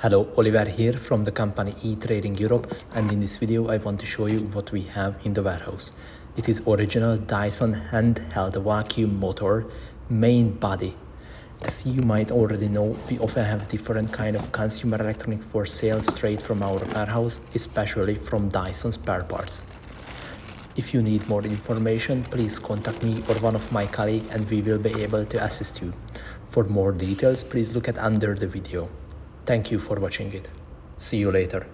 Hello, Oliver here from the company eTrading Europe, and in this video I want to show you what we have in the warehouse. It is original Dyson handheld vacuum motor main body. As you might already know, we often have different kind of consumer electronics for sale straight from our warehouse, especially from Dyson spare parts. If you need more information, please contact me or one of my colleagues and we will be able to assist you. For more details, please look at under the video. Thank you for watching it. See you later.